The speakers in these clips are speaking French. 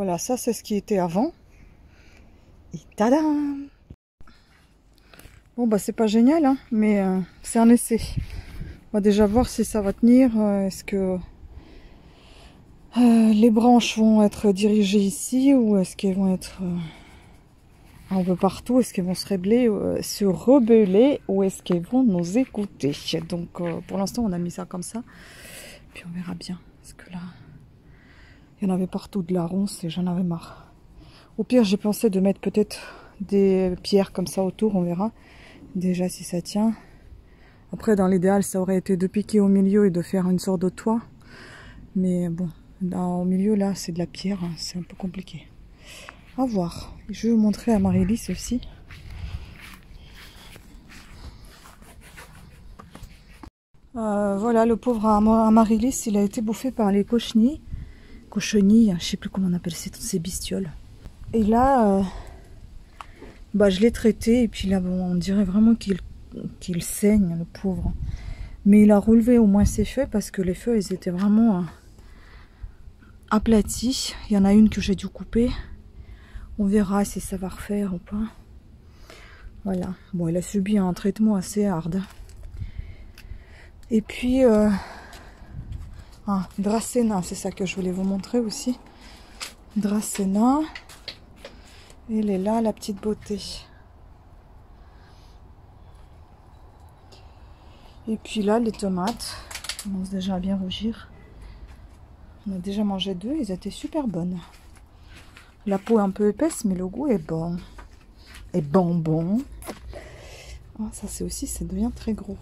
Voilà, ça c'est ce qui était avant. Et tadam! Bon bah c'est pas génial, hein, mais c'est un essai. On va déjà voir si ça va tenir. Est-ce que les branches vont être dirigées ici ou est-ce qu'elles vont être un peu partout? Est-ce qu'elles vont se rebeller ou est-ce qu'elles vont nous écouter? Donc pour l'instant on a mis ça comme ça. Puis on verra bien. Parce que là, il y en avait partout de la ronce et j'en avais marre. Au pire j'ai pensé de mettre peut-être des pierres comme ça autour, on verra. Déjà si ça tient. Après dans l'idéal ça aurait été de piquer au milieu et de faire une sorte de toit. Mais bon, au milieu là c'est de la pierre, hein, c'est un peu compliqué. À voir. Je vais vous montrer à Marie-Lise aussi. Voilà, le pauvre Amaryllis, il a été bouffé par les cochenilles. Cochenilles, je sais plus comment on appelle ces bestioles. Et là, bah, je l'ai traité et puis là, bon, on dirait vraiment qu'il saigne, le pauvre. Mais il a relevé au moins ses feuilles parce que les feuilles, elles étaient vraiment aplaties. Il y en a une que j'ai dû couper. On verra si ça va refaire ou pas. Voilà. Bon, il a subi un traitement assez hard. Et puis, Dracena, c'est ça que je voulais vous montrer aussi. Dracena. Elle est là, la petite beauté. Et puis là, les tomates commencent déjà à bien rougir. On a déjà mangé deux, ils étaient super bonnes. La peau est un peu épaisse, mais le goût est bon. Et bon. Ah, ça c'est aussi, ça devient très gros.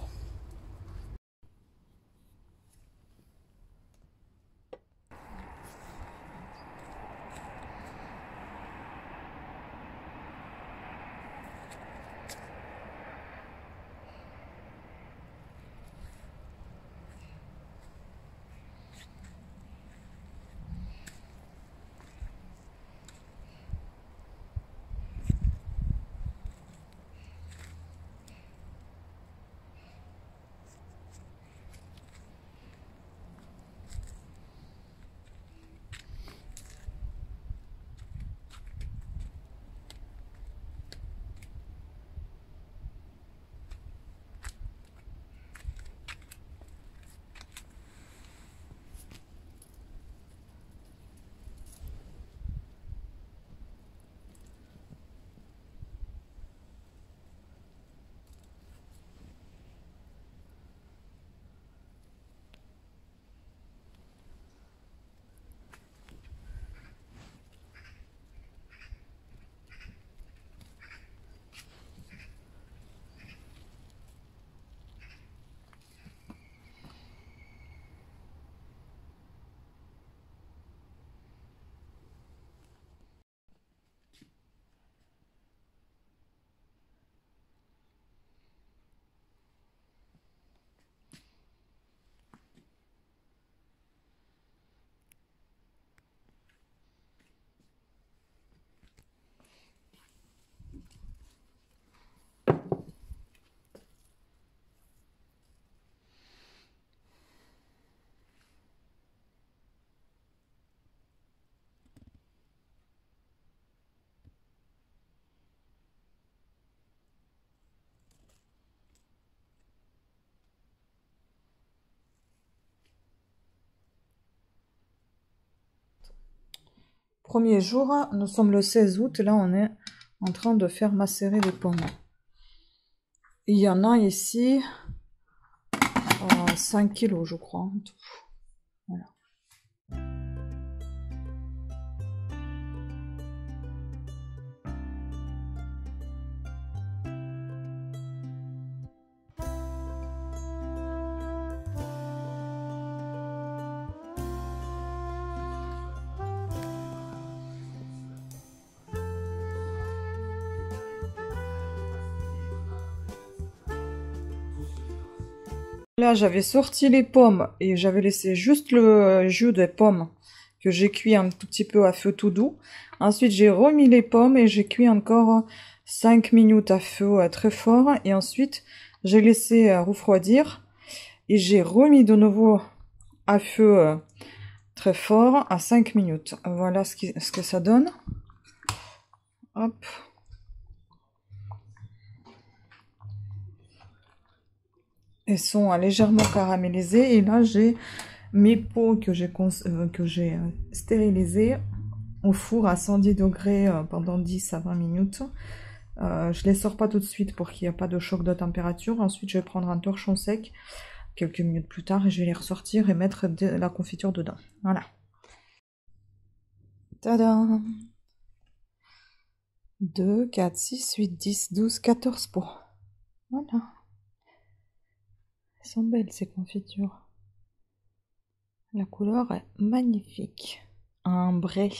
Premier jour, nous sommes le 16 août, là on est en train de faire macérer les pommes. Il y en a ici 5 kilos je crois. En tout. Voilà. Là, j'avais sorti les pommes et j'avais laissé juste le jus des pommes que j'ai cuit un tout petit peu à feu tout doux. Ensuite, j'ai remis les pommes et j'ai cuit encore 5 minutes à feu très fort. Et ensuite, j'ai laissé refroidir et j'ai remis de nouveau à feu très fort à 5 minutes. Voilà ce que ça donne. Hop. Elles sont légèrement caramélisées. Et là, j'ai mes pots que j'ai stérilisés au four à 110 degrés pendant 10 à 20 minutes. Je les sors pas tout de suite pour qu'il n'y ait pas de choc de température. Ensuite, je vais prendre un torchon sec quelques minutes plus tard et je vais les ressortir et mettre de la confiture dedans. Voilà. Tada! 2, 4, 6, 8, 10, 12, 14 pots. Voilà. Elles sont belles ces confitures. La couleur est magnifique. Un ambré.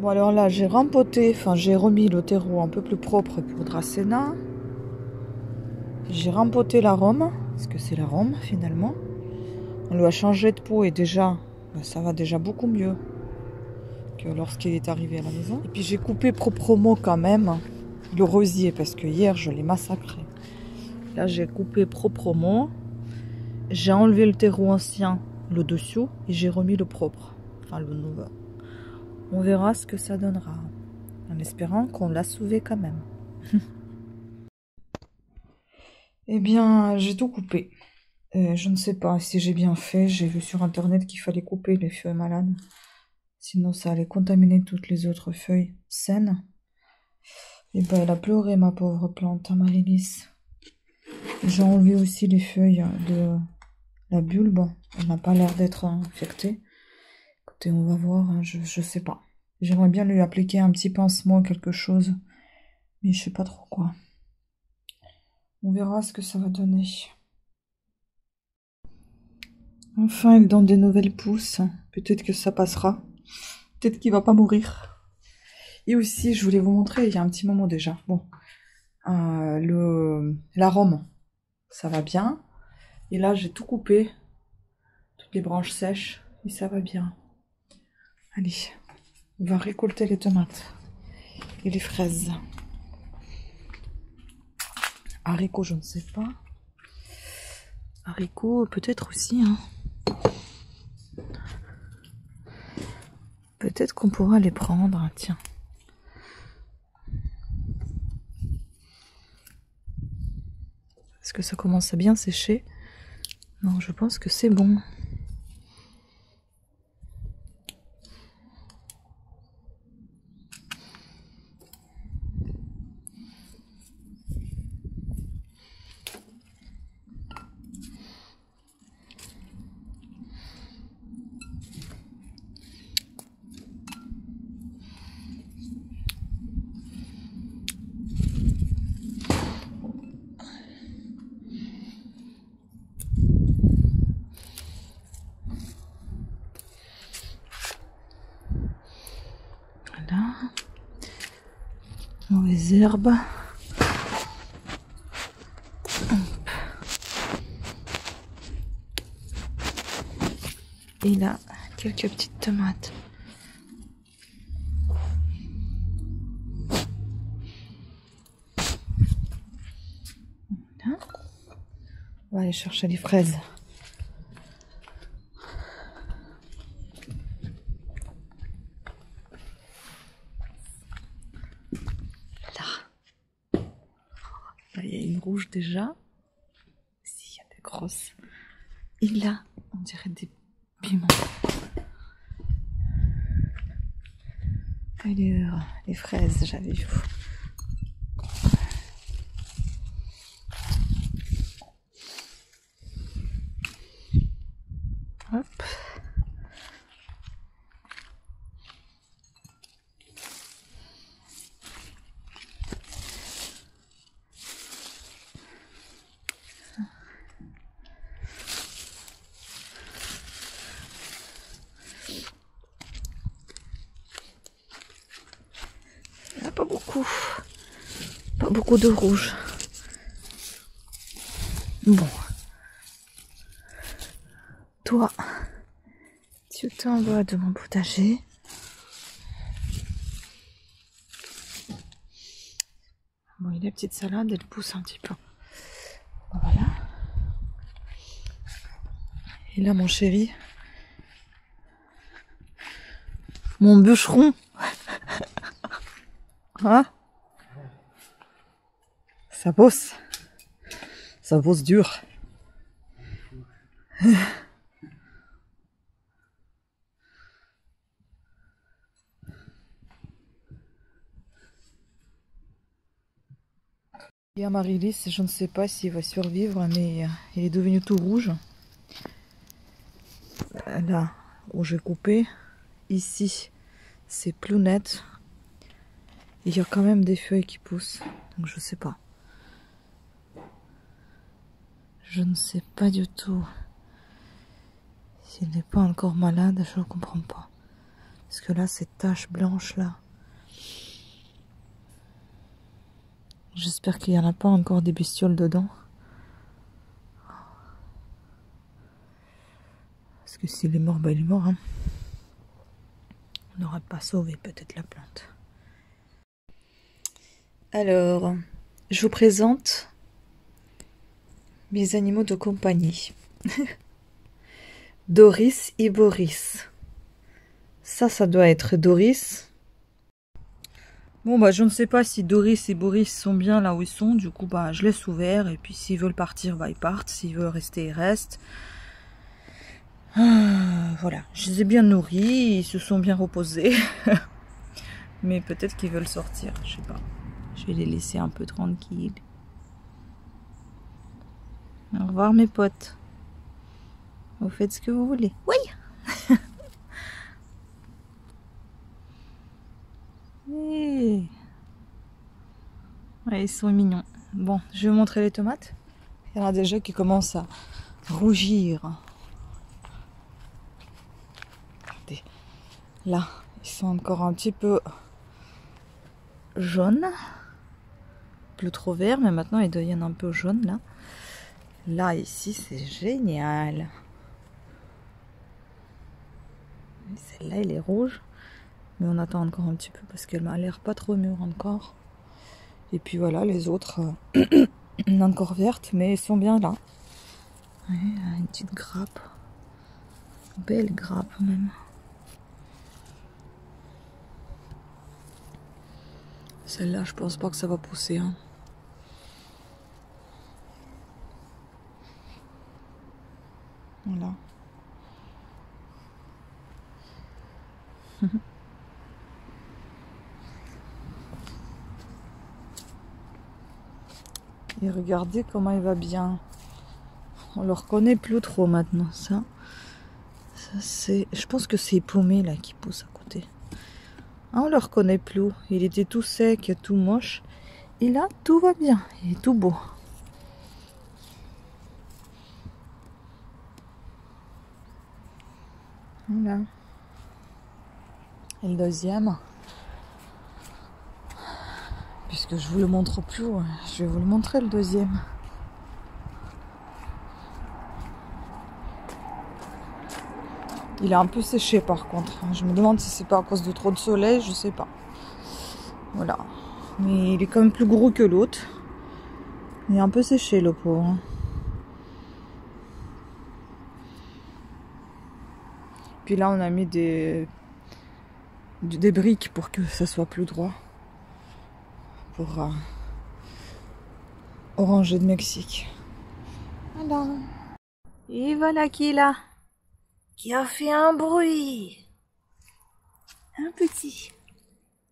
Bon alors là j'ai rempoté, enfin j'ai remis le terreau un peu plus propre pour Dracena. J'ai rempoté l'arôme, parce que c'est l'arôme finalement. On lui a changé de pot et déjà, ça va déjà beaucoup mieux que lorsqu'il est arrivé à la maison. Et puis j'ai coupé proprement quand même le rosier parce que hier je l'ai massacré. Là j'ai coupé proprement. J'ai enlevé le terreau ancien, le dessous, et j'ai remis le propre, enfin le nouveau. On verra ce que ça donnera, en espérant qu'on l'a sauvé quand même. Eh bien, j'ai tout coupé. Je ne sais pas si j'ai bien fait. J'ai vu sur internet qu'il fallait couper les feuilles malades. Sinon, ça allait contaminer toutes les autres feuilles saines. Et ben, elle a pleuré, ma pauvre plante, Amaryllis. J'ai enlevé aussi les feuilles de la bulbe. Elle n'a pas l'air d'être infectée. Écoutez, on va voir, hein, je sais pas. J'aimerais bien lui appliquer un petit pansement, quelque chose. Mais je sais pas trop quoi. On verra ce que ça va donner. Enfin, elle donne des nouvelles pousses. Peut-être que ça passera. Peut-être qu'il va pas mourir. Et aussi, je voulais vous montrer, il y a un petit moment déjà. Bon, l'arôme, ça va bien. Et là, j'ai tout coupé. Toutes les branches sèches. Et ça va bien. Allez, on va récolter les tomates. Et les fraises. Haricots, je ne sais pas. Haricots, peut-être aussi, hein. Peut-être qu'on pourra les prendre, tiens. Est-ce que ça commence à bien sécher? Non, je pense que c'est bon. Voilà. Mauvaises herbes. Et là, quelques petites tomates. Voilà. On va aller chercher les fraises. Là. Là, il y a une rouge déjà. Ici, il y a des grosses. Et là, on dirait des piments. Alors, les fraises, j'avais vu. Hop. Ah, pas beaucoup. Pas beaucoup de rouge. Bon. Toi, tu t'en vas de mon potager. Bon, et la petite salade, elle pousse un petit peu. Voilà. Et là, mon chéri, mon bûcheron, hein, ça bosse dur. Et Amaryllis, je ne sais pas s'il va survivre, mais il est devenu tout rouge. Là où j'ai coupé, ici, c'est plus net. Il y a quand même des feuilles qui poussent, donc je sais pas. Je ne sais pas du tout s'il n'est pas encore malade, je ne comprends pas. Parce que là, cette tache blanche là, j'espère qu'il n'y en a pas encore des bestioles dedans. Parce que s'il est mort, bah il est mort. Hein. On n'aura pas sauvé peut-être la plante. Alors, je vous présente mes animaux de compagnie. Doris et Boris. Ça doit être Doris. Bon, bah, je ne sais pas si Doris et Boris sont bien là où ils sont. Du coup, bah, je laisse ouvert. Et puis, s'ils veulent partir, bah, ils partent. S'ils veulent rester, ils restent. Voilà. Je les ai bien nourris. Ils se sont bien reposés. Mais peut-être qu'ils veulent sortir. Je sais pas. Je vais les laisser un peu tranquilles. Au revoir, mes potes. Vous faites ce que vous voulez. Oui! Hey. Ouais, ils sont mignons. Bon, je vais vous montrer les tomates. Il y en a déjà qui commencent à rougir. Regardez. Là, ils sont encore un petit peu jaunes. Plus trop vert, mais maintenant ils deviennent un peu jaunes là. Là, ici, c'est génial. Celle-là, elle est rouge. Mais on attend encore un petit peu parce qu'elle m'a l'air pas trop mûre encore. Et puis voilà, les autres, encore vertes, mais elles sont bien là. Ouais, une petite grappe. Belle grappe même. Celle-là, je pense pas que ça va pousser. Hein. Voilà. Et regardez comment il va bien. On le reconnaît plus trop maintenant, ça. Ça c'est. Je pense que c'est paumé là qui pousse à côté. Ah, on le reconnaît plus. Il était tout sec, tout moche. Et là, tout va bien. Il est tout beau. Voilà. Et le deuxième. Puisque je vous le montre plus, je vais vous le montrer le deuxième. Il est un peu séché par contre. Je me demande si c'est pas à cause de trop de soleil, je sais pas. Voilà. Mais il est quand même plus gros que l'autre. Il est un peu séché le pauvre. Puis là on a mis des briques pour que ça soit plus droit. Pour Oranger de Mexique. Voilà. Et voilà qui est là. Qui a fait un bruit. Un petit.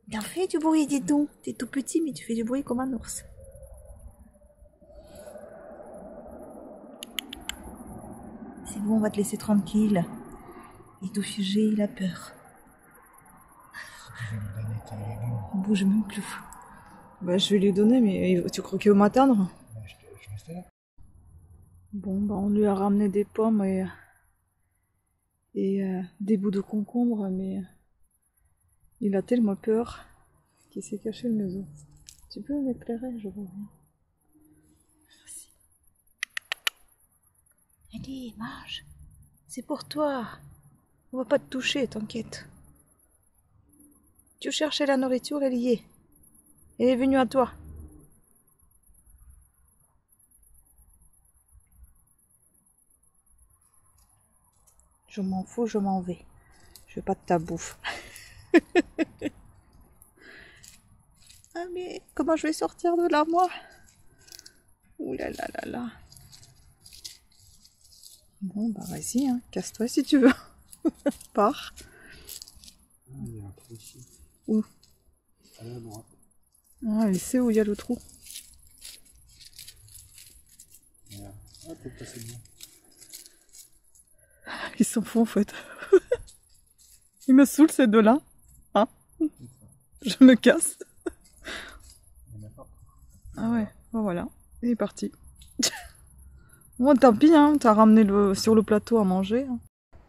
Bien fait du bruit, dis donc. T'es tout petit, mais tu fais du bruit comme un ours. C'est bon, on va te laisser tranquille. Il est tout figé, il a peur. On bouge même plus. Bah, je vais lui donner, mais tu crois qu'il va m'atteindre? Je reste là. Bon, bah, on lui a ramené des pommes et des bouts de concombre, mais il a tellement peur qu'il s'est caché le maison. Tu peux m'éclairer, je vois bien. Merci. Allez, mange. C'est pour toi. On va pas te toucher, t'inquiète. Tu cherchais la nourriture, elle y est. Elle est venue à toi. Je m'en fous, je m'en vais. Je veux pas de ta bouffe. Ah mais comment je vais sortir de là, moi? Ouh là là là là. Bon bah vas-y, hein. Casse-toi si tu veux. Pars. Ah, il y a un trou ici. Où? À la droite. Ah, il sait où il y a le trou. Voilà. Ah, peut-être passer bien. Ils s'en font en fait. Ils me saoulent ces deux-là. Hein? Je me casse. Ah ouais, bon, voilà. Il est parti. Bon, tant pis, hein. T'as ramené sur le plateau à manger. Hein.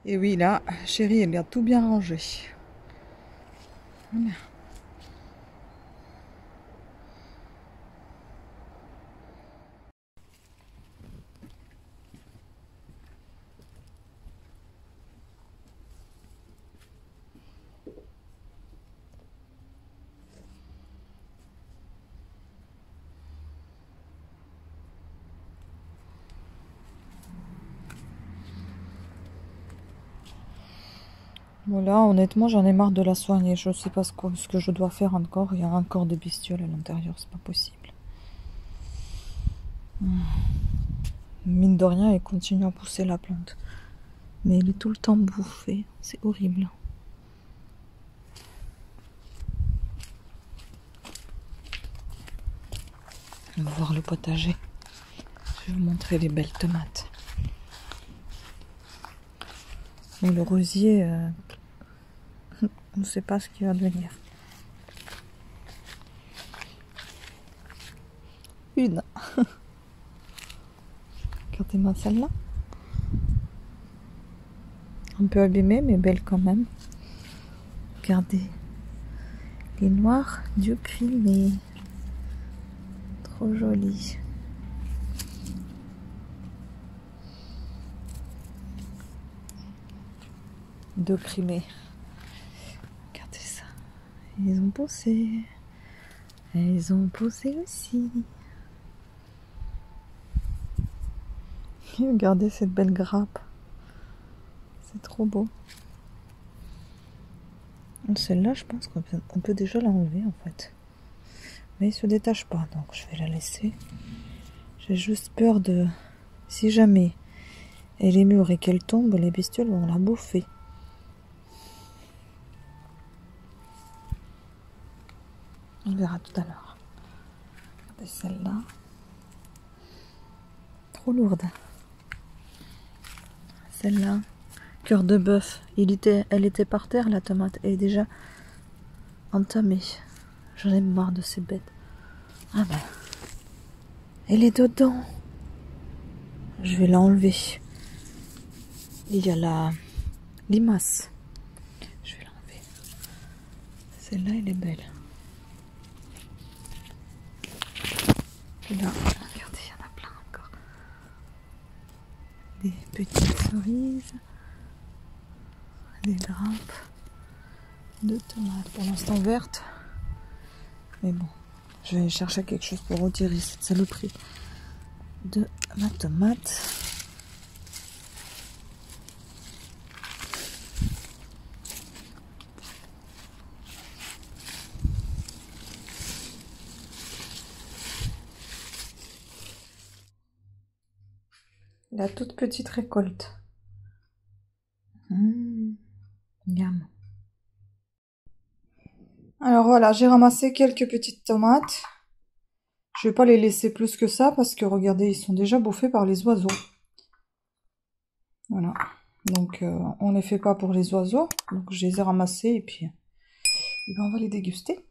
Et oui, là, chérie, elle a tout bien rangé. Voilà. Voilà, honnêtement, j'en ai marre de la soigner. Je sais pas ce que je dois faire encore. Il y a encore des bestioles à l'intérieur, c'est pas possible. Mine de rien, elle continue à pousser la plante. Mais elle est tout le temps bouffée. C'est horrible. On va voir le potager. Je vais vous montrer les belles tomates. Mais le rosier, on ne sait pas ce qui va devenir. Une. Regardez-moi celle-là. Un peu abîmée, mais belle quand même. Regardez. Les noirs du Crimée. Trop joli. De Crimée. Regardez ça. Ils ont poussé. Ils ont poussé aussi. Et regardez cette belle grappe. C'est trop beau. Celle-là, je pense qu'on peut déjà l'enlever en fait. Mais il se détache pas, donc je vais la laisser. J'ai juste peur de... Si jamais elle est mûre et qu'elle tombe, les bestioles vont la bouffer. On verra tout à l'heure. Regardez celle-là. Trop lourde. Celle-là. Cœur de bœuf. Elle était par terre, la tomate. Elle est déjà entamée. J'en ai marre de ces bêtes. Ah ben. Elle est dedans. Je vais l'enlever. Il y a la limace. Je vais l'enlever. Celle-là, elle est belle. Et là, regardez, il y en a plein encore. Des petites cerises. Des grappes de tomates. Pour l'instant vertes. Mais bon, je vais chercher quelque chose pour retirer cette saloperie de ma tomate. La toute petite récolte. Miam. Alors voilà, j'ai ramassé quelques petites tomates. Je vais pas les laisser plus que ça parce que regardez, ils sont déjà bouffés par les oiseaux. Voilà. Donc on les fait pas pour les oiseaux. Donc je les ai ramassés et puis on va les déguster.